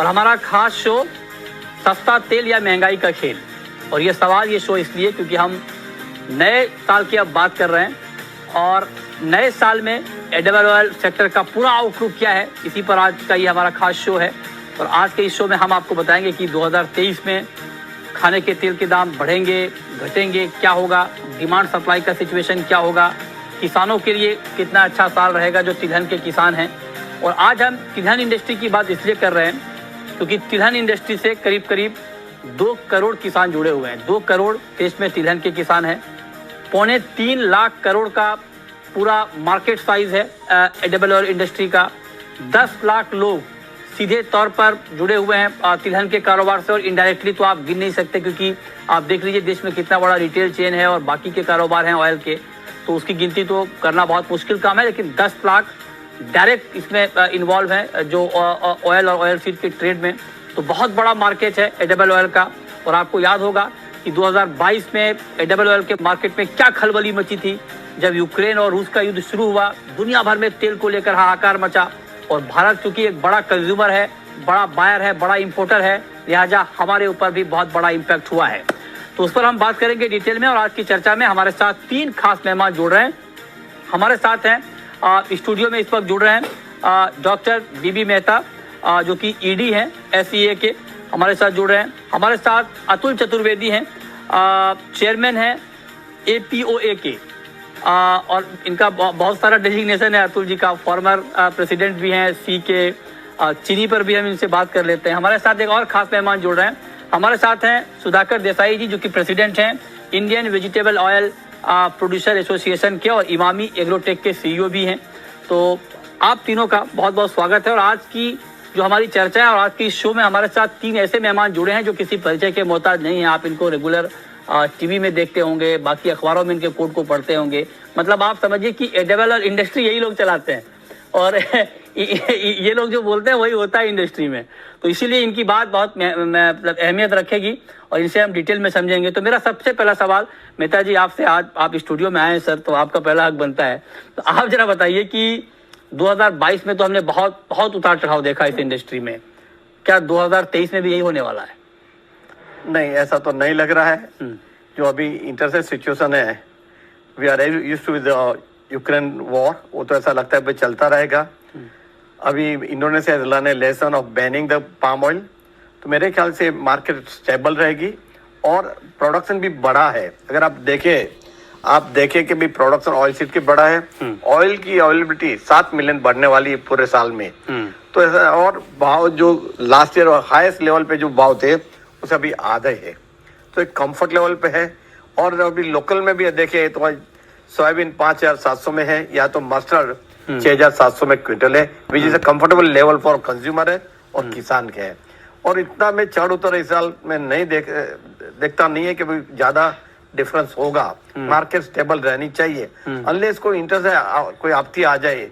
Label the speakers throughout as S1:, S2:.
S1: और हमारा खास शो सस्ता तेल या महंगाई का खेल। और ये सवाल, ये शो इसलिए क्योंकि हम नए साल की अब बात कर रहे हैं और नए साल में एडिबल ऑयल सेक्टर का पूरा आउटलुक क्या है, इसी पर आज का ये हमारा खास शो है। और आज के इस शो में हम आपको बताएंगे कि 2023 में खाने के तेल के दाम बढ़ेंगे, घटेंगे, क्या होगा, डिमांड सप्लाई का सिचुएशन क्या होगा, किसानों के लिए कितना अच्छा साल रहेगा जो तिलहन के किसान हैं। और आज हम तिलहन इंडस्ट्री की बात इसलिए कर रहे हैं क्योंकि तिलहन इंडस्ट्री से करीब करीब 2 करोड़ किसान जुड़े हुए हैं। 2 करोड़ देश में तिलहन के किसान हैं। 3.25 लाख करोड़ का पूरा मार्केट साइज है एडिबल ऑयल इंडस्ट्री का। 10 लाख लोग सीधे तौर पर जुड़े हुए हैं तिलहन के कारोबार से, और इनडायरेक्टली तो आप गिन नहीं सकते क्योंकि आप देख लीजिए देश में कितना बड़ा रिटेल चेन है और बाकी के कारोबार हैं ऑयल के, तो उसकी गिनती तो करना बहुत मुश्किल काम है। लेकिन 10 लाख डायरेक्ट इसमें इन्वॉल्व हैं जो ऑयल और ऑयल सीड के ट्रेड में, तो बहुत बड़ा मार्केट है एडिबल ऑयल का। और आपको याद होगा कि 2022 में एडिबल ऑयल के मार्केट में क्या खलबली मची थी जब यूक्रेन और रूस का युद्ध शुरू हुआ। दुनिया भर में तेल को लेकर हाहाकार मचा और भारत चूंकि एक बड़ा कंज्यूमर है, बड़ा बायर है, बड़ा इंपोर्टर है, लिहाजा हमारे ऊपर भी बहुत बड़ा इम्पैक्ट हुआ है। तो उस पर हम बात करेंगे डिटेल में। और आज की चर्चा में हमारे साथ 3 खास मेहमान जुड़ रहे हैं। हमारे साथ हैं स्टूडियो में इस वक्त जुड़ रहे हैं डॉक्टर बीबी मेहता जो कि ईडी हैं एसईए के, हमारे साथ जुड़ रहे हैं। हमारे साथ अतुल चतुर्वेदी हैं, चेयरमैन हैं एपीओए के, और इनका बहुत सारा डेजिग्नेशन है अतुल जी का। फॉर्मर प्रेसिडेंट भी हैं सी के, चीनी पर भी हम इनसे बात कर लेते हैं। हमारे साथ एक और खास मेहमान जुड़ रहे हैं। हमारे साथ हैं सुधाकर देसाई जी जो कि प्रेसिडेंट हैं Indian vegetable oil producer association के, और इमामी एग्रोटेक के सीईओ भी हैं। तो आप तीनों का बहुत बहुत स्वागत है। और आज की जो हमारी चर्चा है और आज की शो में हमारे साथ 3 ऐसे मेहमान जुड़े हैं जो किसी परिचय के मोहताज नहीं है। आप इनको रेगुलर टीवी में देखते होंगे, बाकी अखबारों में इनके कोड को पढ़ते होंगे। मतलब आप समझिए कि एडिबल ऑयल इंडस्ट्री यही लोग चलाते हैं और ये लोग जो बोलते हैं वही होता है इंडस्ट्री में। तो इसीलिए इनकी बात बहुत मतलब अहमियत रखेगी और इनसे हम डिटेल में समझेंगे। तो मेरा सबसे पहला सवाल मेहता जी आपसे, आज आप स्टूडियो में आए हैं सर, तो आपका पहला हक बनता है। तो आप जरा बताइए कि 2022 में तो हमने बहुत बहुत उतार चढ़ाव देखा इस इंडस्ट्री में, क्या 2023 में भी यही होने वाला है?
S2: नहीं, ऐसा तो नहीं लग रहा है। जो अभी इंटरसेट सिचुएशन है, we are used to with Ukraine war, वो तो ऐसा लगता है भाई चलता रहेगा। अभी इंडोनेशिया ने lesson of banning the palm oil, तो मेरे ख्याल से मार्केट स्टेबल रहेगी और प्रोडक्शन भी बड़ा है। अगर आप देखें कि भी प्रोडक्शन ऑयल सीड की बड़ा है, ऑयल की अवेलेबिलिटी 7 मिलियन बढ़ने वाली है पूरे साल में। तो ऐसा, और भाव जो लास्ट ईयर हाईएस्ट लेवल पे जो भाव थे उसे अभी आधे है, तो एक कंफर्ट लेवल पे है। और अभी लोकल में भी देखे तो सोयाबीन 5,700 में है, या तो मस्टर्ड 6,700 में क्विंटल है, which is a comfortable level for consumer है और किसान के है। और इतना में चढ़ उतर इस साल में नहीं देखता नहीं है कि ज्यादा डिफरेंस होगा। मार्केट स्टेबल रहनी चाहिए अनलेस कोई इंटर से कोई आपत्ति आ जाए,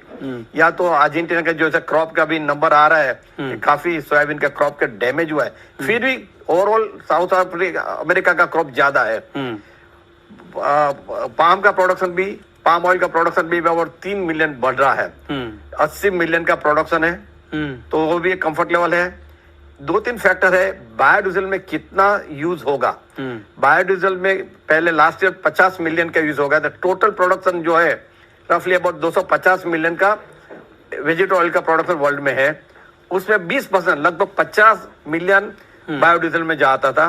S2: या तो अर्जेंटीना का जो क्रॉप का भी नंबर आ रहा है कि काफी सोयाबीन का क्रॉप का डैमेज हुआ है, फिर भी ओवरऑल साउथ अमेरिका का क्रॉप ज्यादा है। पाम ऑयल का प्रोडक्शन भी और 3 मिलियन बढ़ रहा है, 80 मिलियन का प्रोडक्शन है, तो वो भी एक कंफर्ट लेवल है। 2-3 फैक्टर है, बायोडीजल में कितना यूज होगा। बायोडीजल में पहले लास्ट ईयर 50 मिलियन का यूज होगा, तो टोटल प्रोडक्शन जो है रफली अबाउट 250 मिलियन का वेजिटेबल ऑयल का प्रोडक्शन वर्ल्ड में है। उसमें 20% लगभग 50 मिलियन बायोडीजल में जाता था।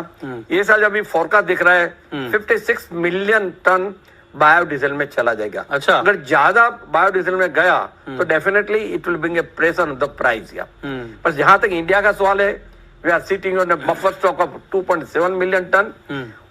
S2: ये साल अभी फोरकास्ट दिख रहा है 56 मिलियन टन बायोडीजल में चला जाएगा।
S1: अच्छा,
S2: अगर ज्यादा बायोडीजल में गया तो definitely it will bring a pressure on the price. पर जहां तक इंडिया का सवाल है, we are sitting on buffer stock of 2.7 million ton.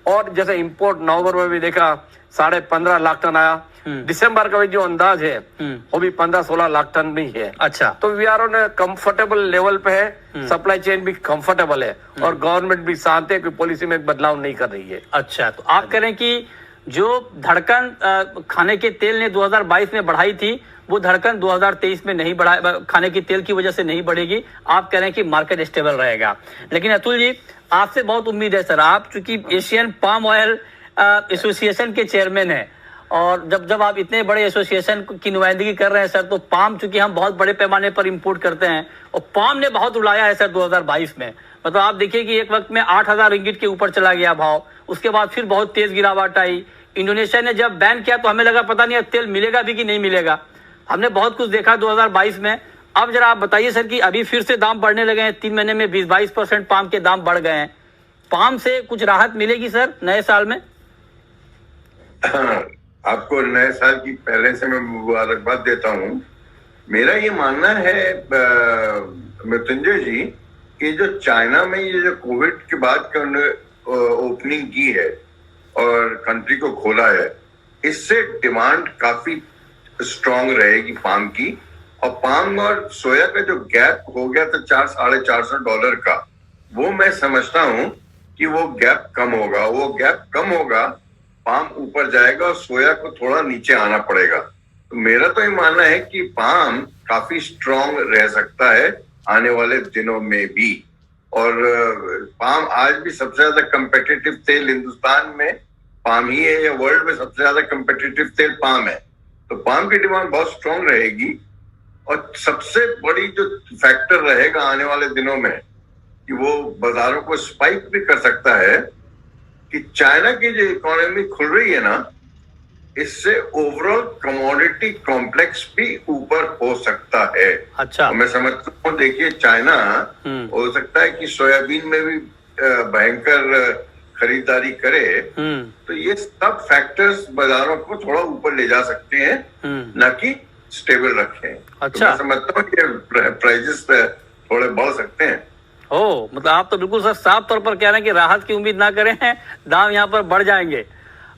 S2: और जैसे इंपोर्ट नवंबर में भी देखा 15.5 लाख टन आया, दिसंबर का भी जो अंदाज है वो भी 15-16 लाख टन भी है।
S1: अच्छा,
S2: तो we are on comfortable level पे है, सप्लाई चेन भी कंफर्टेबल है और गवर्नमेंट भी शांत है, कोई पॉलिसी में बदलाव नहीं कर रही है।
S1: अच्छा, तो आप कह रहे हैं कि जो धड़कन खाने के तेल ने 2022 में बढ़ाई थी, वो धड़कन 2023 में नहीं बढ़ा, खाने की तेल की वजह से नहीं बढ़ेगी। आप कह रहे हैं कि मार्केट स्टेबल रहेगा। लेकिन अतुल जी, आपसे बहुत उम्मीद है सर, आप चूंकि एशियन पाम ऑयल एसोसिएशन के चेयरमैन हैं और जब जब आप इतने बड़े एसोसिएशन की नुमाइंदगी कर रहे हैं सर, तो पाम चूंकि हम बहुत बड़े पैमाने पर इंपोर्ट करते हैं और पाम ने बहुत उड़ाया है सर 2022 में। मतलब आप देखिए कि एक वक्त में 8,000 रिंगिट के ऊपर चला गया भाव, उसके बाद फिर बहुत तेज गिरावट आई। इंडोनेशिया ने जब बैन किया तो हमें लगा पता नहीं तेल मिलेगा भी कि नहीं मिलेगा। हमने बहुत कुछ देखा 2022 में। अब जरा आप बताइए सर कि अभी फिर से दाम बढ़ने लगे हैं, 3 महीने में 20-22% पाम के दाम बढ़ गए हैं। पाम से कुछ राहत मिलेगी सर नए साल में?
S3: आपको नए साल की पहले से मैं मुबारकबाद देता हूं। मेरा ये मानना है मृत्युंजय जी कि जो चाइना में ये जो कोविड के बाद ओपनिंग की है और कंट्री को खोला है, इससे डिमांड काफी स्ट्रांग रहेगी पाम की। और पाम और सोया का जो गैप हो गया था $400-450 का, वो मैं समझता हूं कि वो गैप कम होगा। वो गैप कम होगा, पाम ऊपर जाएगा और सोया को थोड़ा नीचे आना पड़ेगा। तो मेरा तो ये मानना है कि पाम काफी स्ट्रांग रह सकता है आने वाले दिनों में भी। और पाम आज भी सबसे ज्यादा कंपेटिटिव तेल हिंदुस्तान में पाम ही है, या वर्ल्ड में सबसे ज्यादा कंपेटिटिव तेल पाम है। तो पाम की डिमांड बहुत स्ट्रांग रहेगी। और सबसे बड़ी जो फैक्टर रहेगा आने वाले दिनों में कि वो बाजारों को स्पाइक भी कर सकता है कि चाइना की जो इकोनॉमी खुल रही है ना, इससे ओवरऑल कमोडिटी कॉम्प्लेक्स भी ऊपर हो सकता है।
S1: अच्छा।
S3: मैं समझता हूँ, देखिए चाइना हो सकता है कि सोयाबीन में भी भयंकर खरीदारी करे। तो ये सब फैक्टर्स बाजारों को थोड़ा ऊपर ले जा सकते हैं, न कि स्टेबल रखें।
S1: अच्छा।
S3: तो मैं समझता हूँ कि प्राइजेस थोड़े बढ़ सकते हैं।
S1: मतलब आप तो बिल्कुल सर साफ तौर पर कह रहे हैं कि राहत की उम्मीद ना करें, दाम यहाँ पर बढ़ जाएंगे।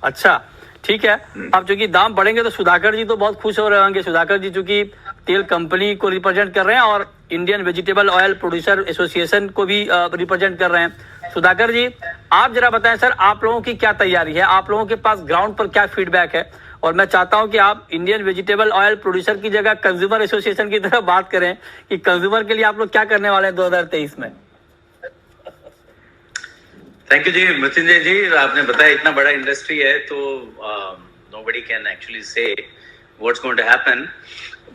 S1: अच्छा ठीक है। अब चूंकि दाम बढ़ेंगे तो सुधाकर जी तो बहुत खुश हो रहे होंगे। सुधाकर जी चूंकि तेल कंपनी को रिप्रेजेंट कर रहे हैं और Indian vegetable oil producer association को भी रिप्रेजेंट कर रहे हैं। सुधाकर जी आप जरा बताएं सर, आप लोगों की क्या तैयारी है, आप लोगों के पास ग्राउंड पर क्या फीडबैक है? और मैं चाहता हूं कि आप इंडियन वेजिटेबल ऑयल प्रोड्यूसर की जगह कंज्यूमर एसोसिएशन की तरफ बात करें कि कंज्यूमर के लिए आप लोग क्या करने वाले हैं 2023 में।
S4: थैंक यू जी मृत्युंजय जी, आपने बताया इतना बड़ा इंडस्ट्री है तो nobody can actually say what's going to happen.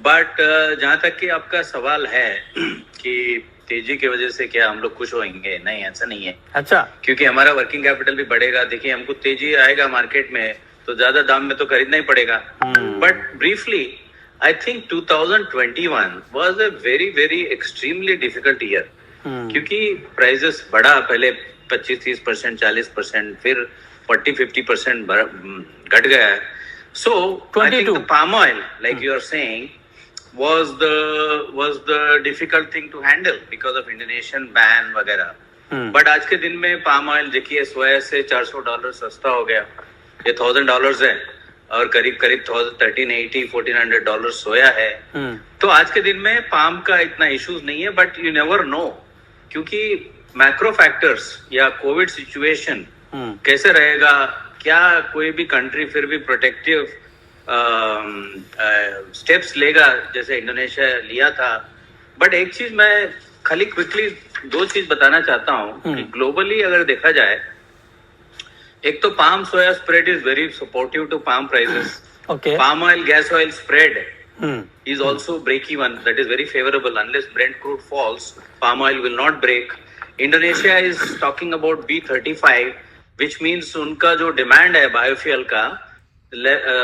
S4: But जहां तक कि आपका सवाल है कि तेजी की वजह से क्या हम लोग खुश होंगे, नहीं ऐसा नहीं है।
S1: अच्छा।
S4: क्योंकि हमारा वर्किंग कैपिटल भी बढ़ेगा। देखिए हमको तेजी आएगा मार्केट में तो ज्यादा दाम में तो खरीदना ही पड़ेगा। But briefly I think 2021 was a very very extremely difficult year, क्योंकि प्राइसेस बढ़ा, पहले 25-30%, 40%, फिर 40-50% घट गया है। So I think the palm oil, like you are saying, was the difficult thing to handle because of Indonesian ban वगैरह। But आज के दिन में पाम ऑयल देखिए सोया से $400 सस्ता हो गया, ये $1,000 है, और करीब करीब $1,380-1,400 सोया है। तो आज के दिन में पाम का इतना इश्यूज नहीं है। बट यू नेवर नो, क्योंकि मैक्रो फैक्टर्स या कोविड सिचुएशन कैसे रहेगा, क्या कोई भी कंट्री फिर भी प्रोटेक्टिव स्टेप्स लेगा जैसे इंडोनेशिया लिया था। बट एक चीज मैं खाली क्विकली दो चीज बताना चाहता हूँ कि ग्लोबली अगर देखा जाए, एक तो palm soya spread is very supportive to palm prices. Palm oil gas oil spread is also break even, that is very favorable. Unless Brent crude falls, palm oil will not break. Indonesia is talking about B35, which means उनका जो demand है biofuel का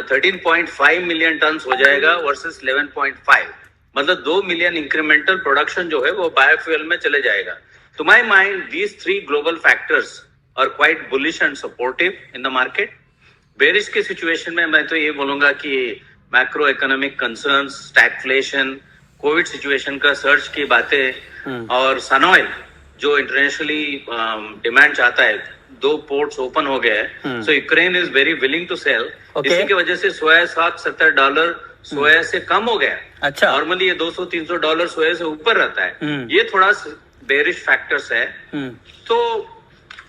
S4: 13.5 million ton हो जाएगा versus 11.5, मतलब 2 million incremental production जो है वो बायोफ्यूल में चले जाएगा। To my mind, these three global factors are quite bullish and supportive in the market. Bearish के सिचुएशन में मैं तो ये बोलूंगा कि macro economic concerns, stagflation, Covid situation का सर्च की बातें, और सनऑयल जो इंटरनेशनली डिमांड चाहता है, 2 पोर्ट्स ओपन हो गए हैं, so Ukraine is very willing to sell. इसी की वजह से सोया $60-70 सोया से कम हो गया।
S1: अच्छा।
S4: नॉर्मली ये $200-300 सोया से ऊपर रहता है। ये थोड़ा बेरिश फैक्टर्स है। तो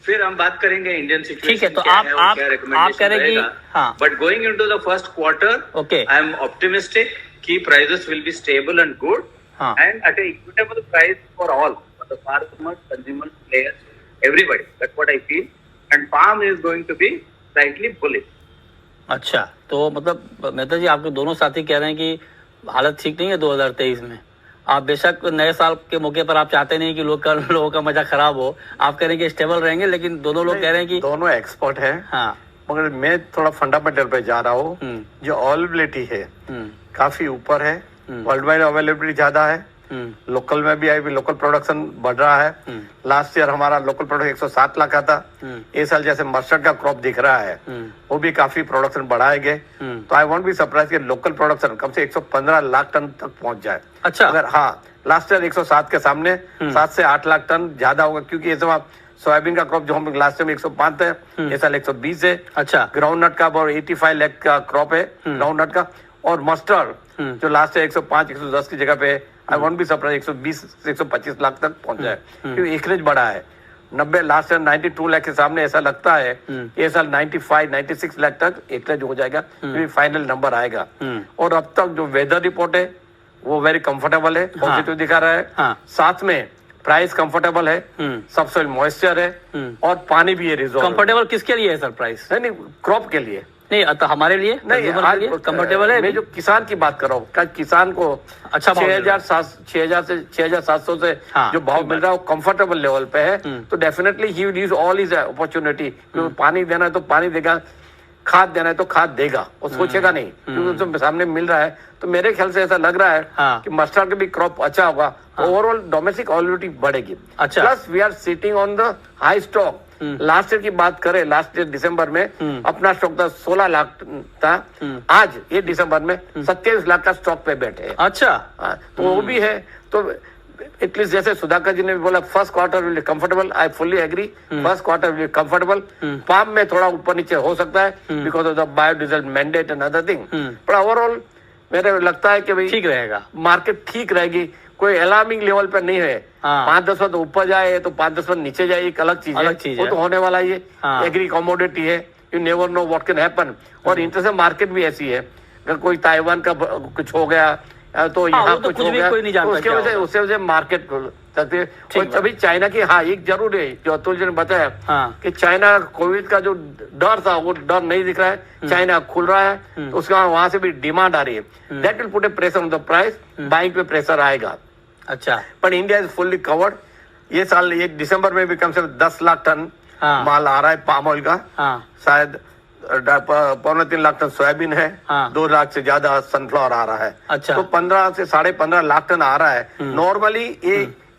S4: फिर हम बात करेंगे इंडियन सिचुएशन। ठीक है, तो आप कह रहे हैं कि but going into the first quarter I am optimistic कि prices will be stable and good and at a equitable price for all, the farmers, consumers, players, everybody. That's what I feel, and palm is going to be slightly bullish.
S1: अच्छा, तो मतलब मेहता जी आपके दोनों साथी कह रहे हैं कि हालत ठीक नहीं है 2023 में। आप बेशक नए साल के मौके पर आप चाहते नहीं कि लोगों का मजा खराब हो, आप कह रहे हैं कि स्टेबल रहेंगे, लेकिन दोनों लोग कह रहे हैं कि
S2: दोनों एक्सपर्ट हैं।
S1: हाँ,
S2: मगर मैं थोड़ा फंडामेंटल पे जा रहा हूँ। जो अवेलेबिलिटी है काफी ऊपर है, वर्ल्ड वाइड अवेलेबिलिटी ज्यादा है, लोकल में भी लोकल प्रोडक्शन बढ़ रहा है। लास्ट ईयर हमारा लोकल प्रोडक्शन 107 लाख का था। इस साल जैसे मस्टर्ड का क्रॉप दिख रहा है वो भी काफी प्रोडक्शन बढ़ाए गए, तो आई वोंट बी सरप्राइज कि लोकल प्रोडक्शन कम से 115 लाख टन तक पहुंच जाए।
S1: अच्छा,
S2: अगर हाँ लास्ट ईयर 107 के सामने 7 से 8 लाख टन ज्यादा होगा, क्योंकि ये सब सोयाबीन का क्रॉप जो हम लास्ट टाइम 105 है, ये साल 120 है।
S1: अच्छा,
S2: ग्राउंड नट का और 85 लाख का क्रॉप है ग्राउंड नट का, और मस्टर्ड जो लास्ट है 105 110 की जगह पे आई वोंट बी सरप्राइज 120 से 125 लाख तक पहुंच जाए, क्योंकि एकरेज बढ़ा है। 90 लास्ट ईयर 92 लाख के सामने ऐसा लगता है ये साल 95 96 लाख तक एकरेज हो जाएगा, क्योंकि फाइनल नंबर आएगा। और अब तक जो वेदर रिपोर्ट है वो वेरी कंफर्टेबल है, पॉजिटिव दिखा रहा है।
S1: हाँ,
S2: साथ में प्राइस कंफर्टेबल है, सबसे मॉइस्चर है, और पानी भी है रिजॉर्व।
S1: कंफर्टेबल किसके लिए है सर प्राइस?
S2: नहीं क्रॉप के लिए
S1: नहीं, तो हमारे लिए
S2: नहीं, आज
S1: कंफर्टेबल है।
S2: मैं जो किसान की बात कर रहा हूँ, किसान को
S1: अच्छा
S2: 6,000 से 6,700 से
S1: हाँ,
S2: जो भाव मिल रहा है वो कंफर्टेबल लेवल पे है, तो definitely he will use all his opportunity. पानी देना है तो पानी देगा, खाद देना है तो खाद देगा, वो सोचेगा नहीं, क्योंकि उसके सामने मिल रहा है। तो मेरे ख्याल से ऐसा लग रहा है कि मस्टर्ड का भी क्रॉप अच्छा होगा, ओवरऑल डोमेस्टिक अवेलेबिलिटी बढ़ेगी।
S1: अच्छा,
S2: plus we are sitting on the high stock. Last year की बात करें, लास्ट ईयर दिसंबर में अपना स्टॉक था 16 लाख था, आज ये दिसंबर में 27 लाख का स्टॉक पे बैठे हैं।
S1: अच्छा,
S2: तो वो भी है। तो एटलीस्ट जैसे सुधाकर जी ने भी बोला first quarter will be comfortable, I fully agree, first quarter will be comfortable. Palm में थोड़ा ऊपर नीचे हो सकता है because of the biodiesel mandate and other thing, पर ओवरऑल मेरे लगता है कि भाई
S1: ठीक रहेगा,
S2: मार्केट ठीक रहेगी, कोई अलार्मिंग लेवल पर नहीं है। 5-10% ऊपर जाए तो 5-10% नीचे जाए, एक अलग चीज है, वो तो होने वाला ही है। एग्री कमोडिटी है, you never know what can happen. और इंटरनेशनल मार्केट भी ऐसी है, अगर कोई ताइवान का कुछ हो गया तो यहाँ
S1: तो
S2: कुछ हो गया, उसके वजह से मार्केट सकते हैं। और अभी चाइना की एक जरूर है जो अतुल जी ने बताया कि चाइना कोविड का जो डर था वो डर नहीं दिख रहा है, चाइना खुल रहा है, तो उसका वहां से भी डिमांड आ रही है। That will put A pressure on the price, buying पे प्रेशर आएगा।
S1: अच्छा,
S2: पर इंडिया इज फुल्ली कवर्ड। ये साल 1 दिसंबर में भी कम से कम 10 लाख टन माल आ रहा है पाम ऑयल का, शायद 3.25 लाख टन सोयाबीन है, 2 लाख से ज्यादा सनफ्लावर आ रहा है।
S1: अच्छा,
S2: तो 15 से 15.5 लाख टन आ रहा है। नॉर्मली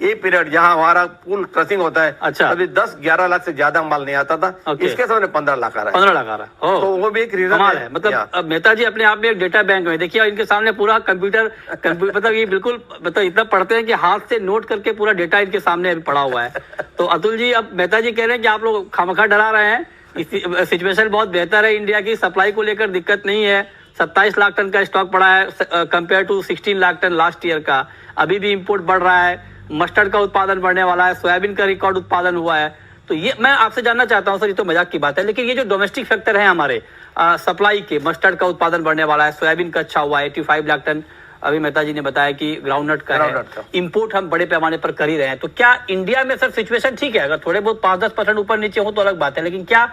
S2: ये पीरियड जहाँ हमारा फुल क्रशिंग होता है,
S1: अच्छा,
S2: अभी 10-11 लाख से ज्यादा माल नहीं आता था, इसके सामने 15 लाख आ रहा है।
S1: 15 लाख आ रहा है,
S2: तो वो भी एक रीजन
S1: है। मतलब अब मेहता जी अपने आप में एक डेटा बैंक में देखिए, इनके सामने पूरा कंप्यूटर मतलब ये बिल्कुल मतलब इतना पढ़ते हैं कि हाथ से नोट करके पूरा डेटा इनके सामने अभी पड़ा हुआ है। तो अतुल जी, अब मेहता जी कह रहे हैं कि आप लोग खामखा डरा रहे हैं, सिचुएशन बहुत बेहतर है, इंडिया की सप्लाई को लेकर दिक्कत नहीं है। 27 लाख टन का स्टॉक पड़ा है compare to 16 lakh ton last year का। अभी भी इंपोर्ट बढ़ रहा है, मस्टर्ड का उत्पादन बढ़ने वाला है, सोयाबीन का रिकॉर्ड उत्पादन हुआ है। तो ये मैं आपसे जानना चाहता हूं सर, ये तो मजाक की बात है, लेकिन ये जो डोमेस्टिक फैक्टर है हमारे सप्लाई के, मस्टर्ड का उत्पादन बढ़ने वाला है, सोयाबीन का अच्छा हुआ है, 85 लाख टन अभी मेहता जी ने बताया कि ग्राउंडनट का है, इंपोर्ट हम बड़े पैमाने पर कर ही रहे हैं। तो क्या इंडिया में सर सिचुएशन ठीक है? अगर थोड़े बहुत 5-10% ऊपर नीचे हो तो अलग बात है, लेकिन क्या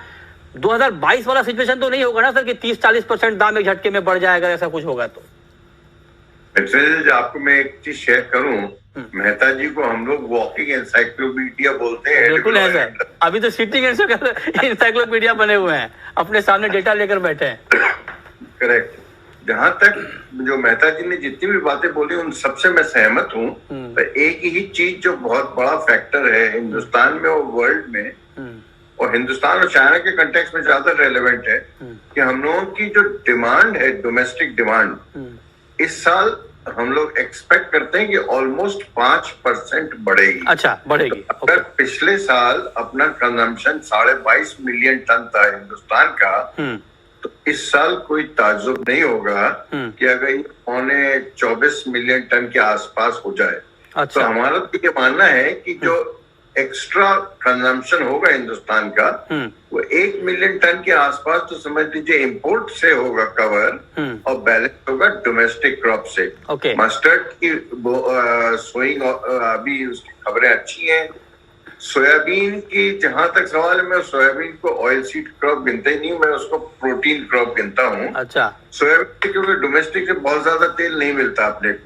S1: 2022 वाला सिचुएशन तो नहीं होगा ना सर कि 30-40% दाम एक झटके में बढ़ जाएगा, ऐसा कुछ होगा तो?
S3: आपको मैं एक चीज शेयर करूं, मेहता जी को हम लोग वॉकिंग एनसाइक्लोपीडिया बोलते हैं।
S1: बिल्कुल है सर, अभी तो सिटिंग एनसाइक्लोपीडिया बने हुए हैं, अपने सामने डेटा लेकर बैठे हैं।
S3: करेक्ट। जहां तक जो मेहता जी ने जितनी भी बातें बोली उन सबसे मैं सहमत हूँ। तो एक ही चीज जो बहुत बड़ा फैक्टर है हिंदुस्तान में और वर्ल्ड में, और हिंदुस्तान और चाइना के कंटेक्स्ट में ज्यादा रेलेवेंट है, कि हम लोगों की जो डिमांड है, डोमेस्टिक डिमांड, इस साल हम लोग एक्सपेक्ट करते हैं कि ऑलमोस्ट 5% बढ़ेगी।
S1: अच्छा, बढ़ेगी।
S3: तो अगर पिछले साल अपना कंजम्पशन 22.5 मिलियन टन था हिंदुस्तान का, तो इस साल कोई ताज्जुब नहीं होगा कि अगर ये 24 मिलियन टन के आसपास हो जाए।
S1: अच्छा।
S3: तो हमारा तो ये मानना है कि जो एक्स्ट्रा कंजम्पशन होगा हिंदुस्तान का, वो 1 मिलियन टन के आसपास, तो समझ लीजिए इंपोर्ट से होगा कवर, और बैलेंस होगा डोमेस्टिक क्रॉप से।
S1: okay.
S3: मस्टर्ड की सोइंग अभी उसकी खबरें अच्छी हैं, सोयाबीन की जहां तक सवाल है, मैं सोयाबीन को ऑयल सीड क्रॉप गिनता ही नहीं, मैं उसको प्रोटीन क्रॉप गिनता हूँ।
S1: अच्छा।
S3: सोयाबीन क्योंकि डोमेस्टिक से बहुत ज्यादा तेल नहीं मिलता अपने को,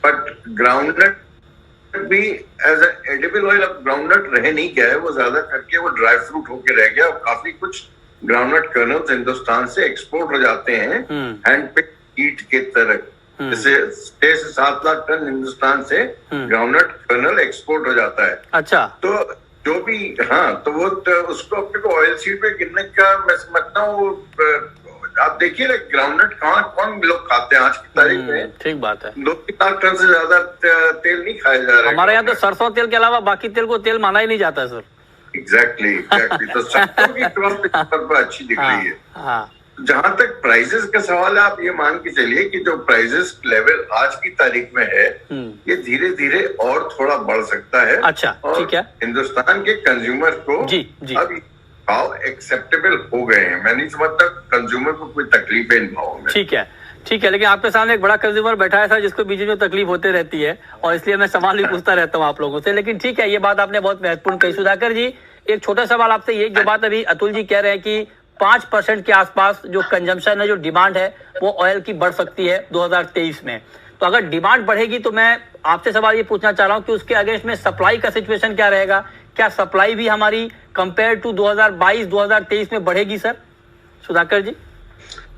S3: बट ग्राउंडनट भी एज एडिबल ऑयल अब ग्राउंडनट रह नहीं गया है, वो ज्यादा करके वो ड्राई फ्रूट होके रह गया, और काफी कुछ ग्राउंडनट कर्नल्स हिंदुस्तान से एक्सपोर्ट हो जाते हैं हैंड पिक ईट के तरह। जैसे 6 से 7 लाख टन हिंदुस्तान से ग्राउंडनट कर्नल एक्सपोर्ट हो जाता है।
S1: अच्छा।
S3: तो जो भी, हाँ, तो वो तो उसको अपने को ऑयल सीड पे गिनने का मैं समझता हूँ। आप देखिए ना, ग्राउंडनट कौन लोग खाते हैं आज की तारीख में?
S1: ठीक बात है।
S3: 2-3 लाख टन से ज्यादा तेल नहीं खाया जा रहा है
S1: हमारे यहाँ तो सरसों तेल के अलावा बाकी तेल को तेल माना ही नहीं जाता सर।
S3: एग्जैक्टली। तो सरसों की क्रॉप अच्छी दिख रही है।
S1: हाँ।
S3: जहां तक प्राइसेस का सवाल है, आप ये मान के चलिए कि जो प्राइसेस लेवल आज की तारीख में है, ये धीरे धीरे और थोड़ा बढ़ सकता है।
S1: अच्छा, ठीक है।
S3: हिंदुस्तान के कंज्यूमर को
S1: जी।
S3: अब भाव एक्सेप्टेबल हो गए हैं। मैं नहीं समझता कंज्यूमर को कोई तकलीफ है इन भावों में।
S1: ठीक है, लेकिन आपके सामने एक बड़ा कंज्यूमर बैठा है सर, जिसको बीच में तकलीफ होती रहती है, और इसलिए मैं सवाल भी पूछता रहता हूँ आप लोगों से। लेकिन ठीक है, ये बात आपने बहुत महत्वपूर्ण कही। सुधाकर जी, एक छोटा सवाल आपसे, ये जो बात अभी अतुल जी कह रहे हैं कि 5% के आसपास जो कंजम्पशन है, जो डिमांड है, वो ऑयल की बढ़ सकती है 2023 में। तो अगर डिमांड बढ़ेगी तो मैं आपसे सवाल ये पूछना चाह रहा हूँ कि उसके अगेंस्ट में सप्लाई का सिचुएशन क्या रहेगा? क्या सप्लाई भी हमारी कंपेयर टू 2022-2023 में बढ़ेगी सर? सुधाकर जी,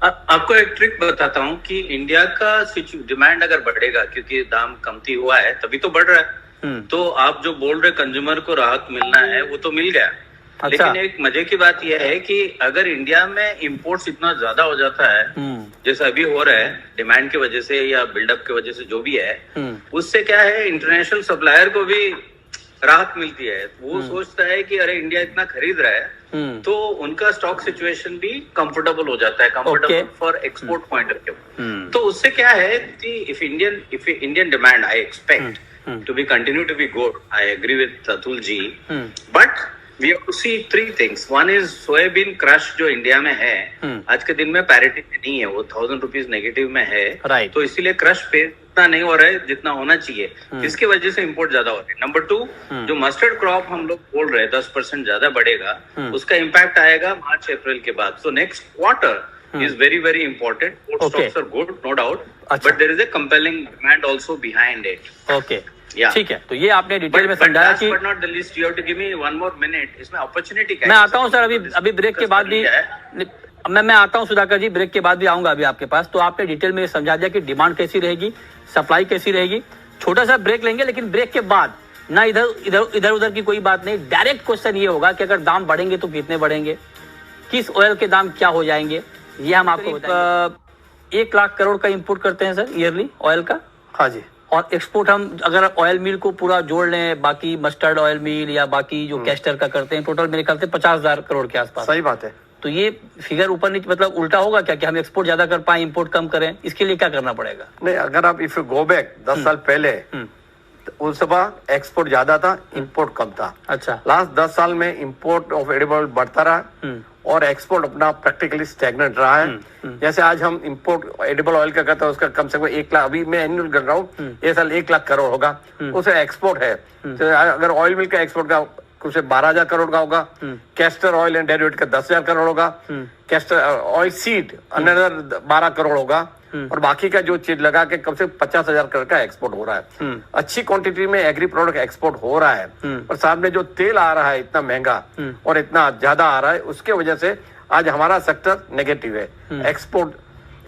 S4: आपको एक ट्रिक बताता हूँ कि इंडिया का डिमांड अगर बढ़ेगा, क्योंकि दाम कमती हुआ है तभी तो बढ़ रहा है, तो आप जो बोल रहे कंज्यूमर को राहत मिलना है वो तो मिल गया। अच्छा। लेकिन एक मजे की बात यह है कि अगर इंडिया में इंपोर्ट्स इतना ज्यादा हो जाता है जैसे अभी हो रहा है, डिमांड की वजह से या बिल्डअप की वजह से जो भी है, उससे क्या है, इंटरनेशनल सप्लायर को भी राहत मिलती है। वो सोचता है कि अरे इंडिया इतना खरीद रहा है, तो उनका स्टॉक सिचुएशन भी कंफर्टेबल हो जाता है, comfortable for export point of view. तो उससे क्या है कि if Indian demand I expect to be continue to be good, I agree with Atul ji, but we have to see 3 things. One is soybean crush जो India में है, आज के दिन में पैरिटी में नहीं है, वो 1000 रुपीज नेगेटिव में है।
S1: right.
S4: तो इसीलिए क्रश पे इतना नहीं हो रहा है जितना होना चाहिए, जिसकी वजह से इंपोर्ट ज्यादा हो रहा है। नंबर 2, जो मस्टर्ड क्रॉप हम लोग बोल रहे हैं 10% ज्यादा बढ़ेगा, उसका इम्पैक्ट आएगा मार्च अप्रैल के बाद। So next quarter is very very important. Port stocks are good, no doubt, but there is a compelling demand also behind it.
S1: Okay. ठीक है, तो ये आपने डिटेल में समझाया कि
S4: but not the least, you have to give me one more minute. इसमें opportunity क्या है?
S1: मैं आता हूँ सर, अभी ब्रेक के बाद भी मैं आता हूँ सुधाकर जी, ब्रेक के बाद भी आऊंगा अभी आपके पास। तो आपने डिटेल में समझा दिया कि डिमांड कैसी रहेगी, सप्लाई कैसी रहेगी। छोटा सा ब्रेक लेंगे, लेकिन ब्रेक के बाद ना इधर उधर की कोई बात नहीं, डायरेक्ट क्वेश्चन ये होगा कि अगर दाम बढ़ेंगे तो कितने बढ़ेंगे, किस ऑयल के दाम क्या हो जाएंगे, ये हम आपको बताएंगे। 1 लाख करोड़ का इंपोर्ट करते हैं सर ईयरली ऑयल का।
S2: हाँ जी।
S1: और एक्सपोर्ट हम अगर ऑयल मिल को पूरा जोड़ लें, बाकी मस्टर्ड ऑयल मिल या बाकी जो कैस्टर का करते हैं, टोटल मेरे ख्याल से 50,000 करोड़ के आसपास।
S2: सही बात है।
S1: तो ये फिगर ऊपर नीचे मतलब उल्टा होगा क्या कि हम एक्सपोर्ट ज्यादा कर पाए, इंपोर्ट कम करें? इसके लिए क्या करना पड़ेगा?
S2: नहीं, अगर आप इफ यू गो बैक 10 साल पहले, उस समय एक्सपोर्ट ज्यादा था, इंपोर्ट कम था।
S1: अच्छा।
S2: लास्ट 10 साल में इंपोर्ट ऑफ एडिबल बढ़ता रहा और एक्सपोर्ट अपना प्रैक्टिकली स्टैग्नेंट रहा है। जैसे आज हम इंपोर्ट एडिबल ऑयल का करते हैं, उसका कम से कम 1 लाख, अभी मैं एनुअल कर रहा हूँ, ये साल 1 लाख करोड़ होगा, उसे एक्सपोर्ट है। तो अगर ऑयल मिल का एक्सपोर्ट का कुछ 12,000 करोड़ का होगा, कैस्टर ऑयल एंड डेरिवेटिव का 10,000 करोड़ होगा, castor oil seed another 12 crore होगा, और बाकी का जो चीज लगा के कम से 50,000 करोड़ का एक्सपोर्ट हो रहा है। अच्छी क्वांटिटी में एग्री प्रोडक्ट एक्सपोर्ट हो रहा है, और सामने जो तेल आ रहा है इतना महंगा और इतना ज्यादा आ रहा है, उसके वजह से आज हमारा सेक्टर नेगेटिव है। एक्सपोर्ट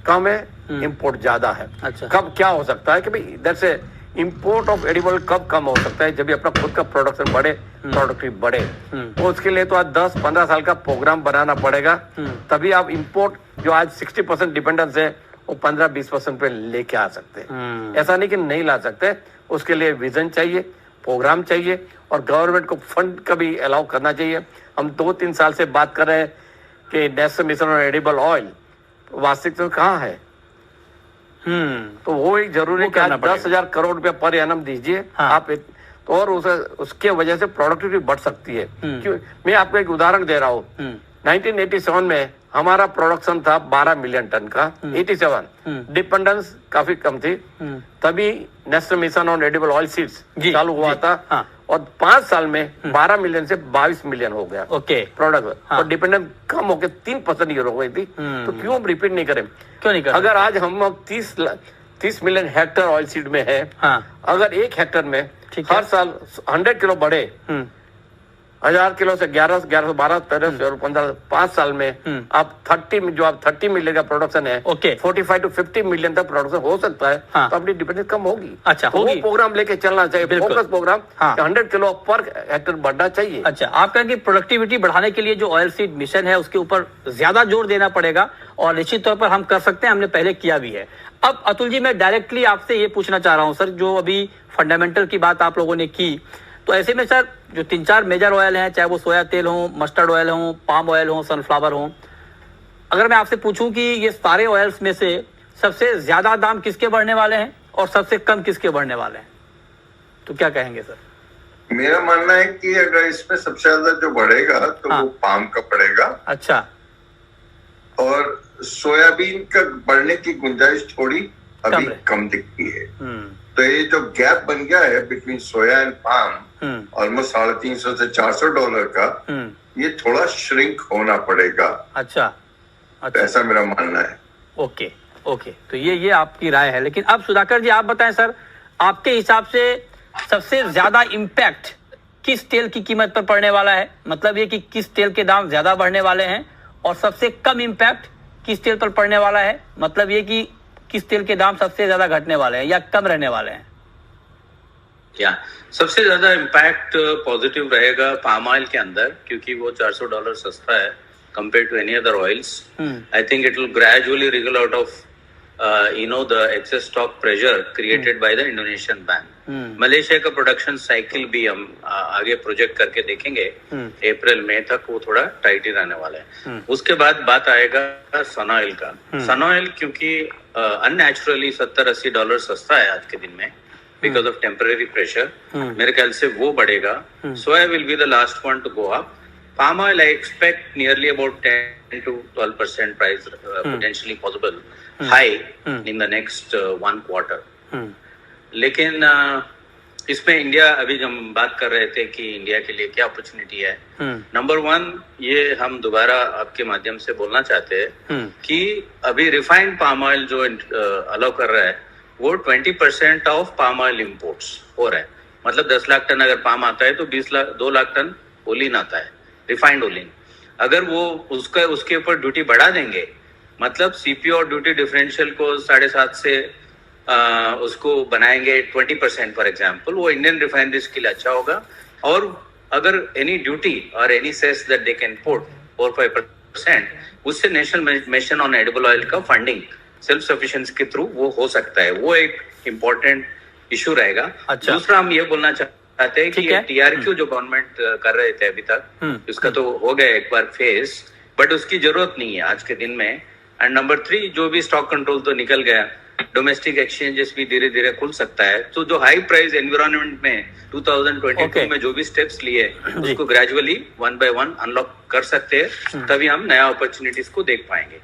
S2: कम है, इंपोर्ट ज्यादा है।
S1: अच्छा।
S2: कब क्या हो सकता है कि भाई इधर से इंपोर्ट ऑफ एडिबल कब कम हो सकता है? जब भी अपना खुद का प्रोडक्शन बढ़े, प्रोडक्टिव बढ़े। तो उसके लिए तो आज 10-15 साल का प्रोग्राम बनाना पड़ेगा, तभी आप इंपोर्ट जो आज 60% डिपेंडेंस है वो 15-20% पे लेके आ सकते हैं। ऐसा नहीं कि नहीं ला सकते, उसके लिए विजन चाहिए, प्रोग्राम चाहिए, और गवर्नमेंट को फंड का भी अलाउ करना चाहिए। हम 2-3 साल से बात कर रहे हैं कि national mission on edible oil, वास्तविक तो कहाँ है? तो वो एक जरूरी कि 10,000 करोड़ रुपया पर एनम दीजिए। हाँ। आप तो और उसके वजह से प्रोडक्टिविटी बढ़ सकती है। क्यों? मैं आपको एक उदाहरण दे रहा हूँ। 1987 में हमारा प्रोडक्शन था 12 मिलियन टन का, 87 डिपेंडेंस काफी कम थी, तभी national mission on edible oil seeds चालू हुआ था। हाँ। और 5 साल में 12 मिलियन से 22 मिलियन हो गया
S1: ओके
S2: प्रोडक्ट।
S1: हाँ।
S2: और डिपेंडेंस कम होकर 3% ईयर हो गई थी। तो क्यों हम रिपीट नहीं करें?
S1: क्यों नहीं कर
S2: अगर आज हम 30 मिलियन हेक्टर ऑयल सीड में है,
S1: हाँ
S2: अगर एक हेक्टर में
S1: ठीक है।
S2: हर साल 100 किलो बढ़े, 1000 किलो से 11 12 13 और 15 5 साल में आप 30 में जो आप 30 मिलियन का प्रोडक्शन है,
S1: ओके।
S2: 45 to 50 मिलियन तक प्रोडक्शन हो सकता है।
S1: हाँ।
S2: तो अपनी डिपेंडेंस कम होगी।
S1: अच्छा,
S2: तो
S1: होगी।
S2: वो प्रोग्राम लेके चलना चाहिए,
S1: बिल्कुल।
S2: Focus program.
S1: हाँ।
S2: 100 किलो पर हेक्टर बढ़ना चाहिए।
S1: अच्छा, आप कहें कि प्रोडक्टिविटी बढ़ाने के लिए जो ऑयल सीड मिशन है उसके ऊपर ज्यादा जोर देना पड़ेगा और निश्चित तौर पर हम कर सकते हैं, हमने पहले किया भी है। अब अतुल जी, मैं डायरेक्टली आपसे ये पूछना चाह रहा हूं सर, जो अभी फंडामेंटल की बात आप लोगों ने की, तो ऐसे में सर जो 3-4 मेजर ऑयल हैं, चाहे वो सोया तेल हो, मस्टर्ड ऑयल हो, पाम ऑयल हो, सनफ्लावर हो, अगर मैं आपसे पूछूं कि ये सारे ऑयल्स में से सबसे ज्यादा दाम किसके बढ़ने वाले हैं और सबसे कम किसके बढ़ने वाले हैं, तो क्या कहेंगे सर?
S3: मेरा मानना है कि अगर इसमें सबसे ज्यादा जो बढ़ेगा तो
S1: हाँ।
S3: वो पाम का बढ़ेगा,
S1: अच्छा,
S3: और सोयाबीन का बढ़ने की गुंजाइश थोड़ी अभी
S1: है।
S3: कम दिखती है। तो ये जो गैप बन गया है between soya and palm, almost $350 से $400 का, ये थोड़ा श्रिंक होना पड़ेगा।
S1: अच्छा
S3: तो
S1: अच्छा,
S3: ऐसा मेरा मानना है।
S1: ओके ओके, तो ये आपकी राय है। लेकिन अब सुधाकर जी आप बताएं सर, आपके हिसाब से सबसे ज्यादा इम्पैक्ट किस तेल की कीमत पर पड़ने वाला है? मतलब ये कि किस तेल के दाम ज्यादा बढ़ने वाले हैं, और सबसे कम इम्पैक्ट किस तेल पर पड़ने वाला है? मतलब ये कि किस तेल के दाम सबसे ज्यादा घटने वाले हैं या कम रहने वाले हैं?
S4: या सबसे ज्यादा इम्पैक्ट पॉजिटिव रहेगा पाम ऑयल के अंदर, क्योंकि वो $400 सस्ता है compared to any other oils. I think it will gradually wriggle out of the excess stock pressure created by the Indonesian ban. Malaysia का प्रोडक्शन साइकिल भी हम आगे प्रोजेक्ट करके देखेंगे, अप्रैल मई तक वो थोड़ा टाइट ही रहने वाला है। उसके बाद बात आएगा सन ऑयल का। सन ऑयल क्योंकि अननेचुरली $70-80 सस्ता है आज के दिन में, बिकॉज ऑफ टेम्पररी प्रेशर, मेरे ख्याल से वो बढ़ेगा। Soya will be the last one to go up. Palm oil, I expect nearly about 10 to 12% price potentially possible high in the next 1 quarter. लेकिन इसमें इंडिया, अभी हम बात कर रहे थे कि इंडिया के लिए क्या अपॉर्चुनिटी है। नंबर 1, ये हम दोबारा आपके माध्यम से बोलना चाहते हैं कि अभी रिफाइंड पाम ऑयल जो अलाउ कर रहा है, वो 20% ऑफ पाम ऑयल इम्पोर्ट्स हो रहा है। मतलब 10 लाख टन अगर पाम आता है तो 2 लाख टन ओलिन आता है, रिफाइंड ओलिन। अगर वो उसके ऊपर ड्यूटी बढ़ा देंगे, मतलब सीपीओ और ड्यूटी डिफरेंशियल को 7.5 से उसको बनाएंगे 20% फॉर एग्जांपल, वो इंडियन रिफाइनरीज के लिए अच्छा होगा। और अगर एनी ड्यूटी और any cess that they can put 4-5%, उससे national mission on edible oil का फंडिंग सेल्फ सफिशिएंसी के थ्रू वो हो सकता है। वो एक इम्पोर्टेंट इशू रहेगा।
S1: अच्छा।
S4: दूसरा, हम ये बोलना चाहते हैं कि टीआरक्यू जो गवर्नमेंट कर रहे थे अभी तक, उसका तो हो गया एक बार फेस, बट उसकी जरूरत नहीं है आज के दिन में। एंड नंबर 3, जो भी स्टॉक कंट्रोल तो निकल गया, डोमेस्टिक एक्सचेंजेस भी धीरे धीरे खुल सकता है। तो जो हाई प्राइस एनवायरनमेंट में 2022 में जो भी स्टेप्स लिए, उसको ग्रेजुअली 1 by 1 अनलॉक कर सकते हैं, तभी हम नया अपॉर्चुनिटीज को देख पाएंगे।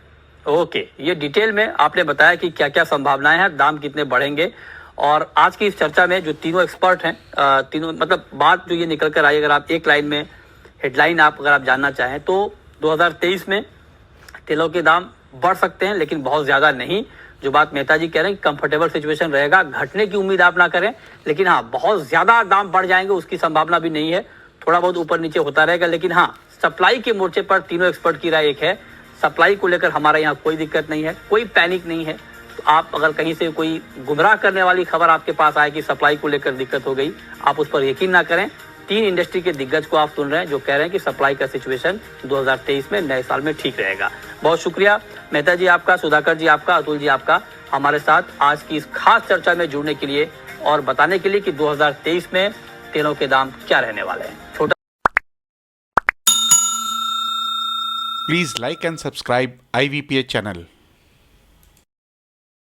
S1: ओके, ये डिटेल में आपने बताया कि क्या क्या संभावनाएं हैं, दाम कितने बढ़ेंगे। और आज की इस चर्चा में जो तीनों एक्सपर्ट हैं, तीनों मतलब बात जो ये निकल कर आई, अगर आप एक लाइन में हेडलाइन अगर आप जानना चाहें तो 2023 में तेलों के दाम बढ़ सकते हैं, लेकिन बहुत ज्यादा नहीं। जो बात मेहता जी कह रहे हैं, कंफर्टेबल सिचुएशन रहेगा, घटने की उम्मीद आप ना करें, लेकिन हाँ बहुत ज्यादा दाम बढ़ जाएंगे उसकी संभावना भी नहीं है, थोड़ा बहुत ऊपर नीचे होता रहेगा। लेकिन हाँ, सप्लाई के मोर्चे पर तीनों एक्सपर्ट की राय एक है, सप्लाई को लेकर हमारे यहाँ कोई दिक्कत नहीं है, कोई पैनिक नहीं है। तो आप अगर कहीं से कोई गुमराह करने वाली खबर आपके पास आए कि सप्लाई को लेकर दिक्कत हो गई, आप उस पर यकीन ना करें। 3 इंडस्ट्री के दिग्गज को आप सुन रहे हैं जो कह रहे हैं कि सप्लाई का सिचुएशन 2023 में नए साल में ठीक रहेगा। बहुत शुक्रिया मेहता जी आपका, सुधाकर जी आपका, अतुल जी आपका, हमारे साथ आज की इस खास चर्चा में जुड़ने के लिए और बताने के लिए कि 2023 में तेलों के दाम क्या रहने वाले हैं। छोटा
S5: Please like and subscribe IVPH channel.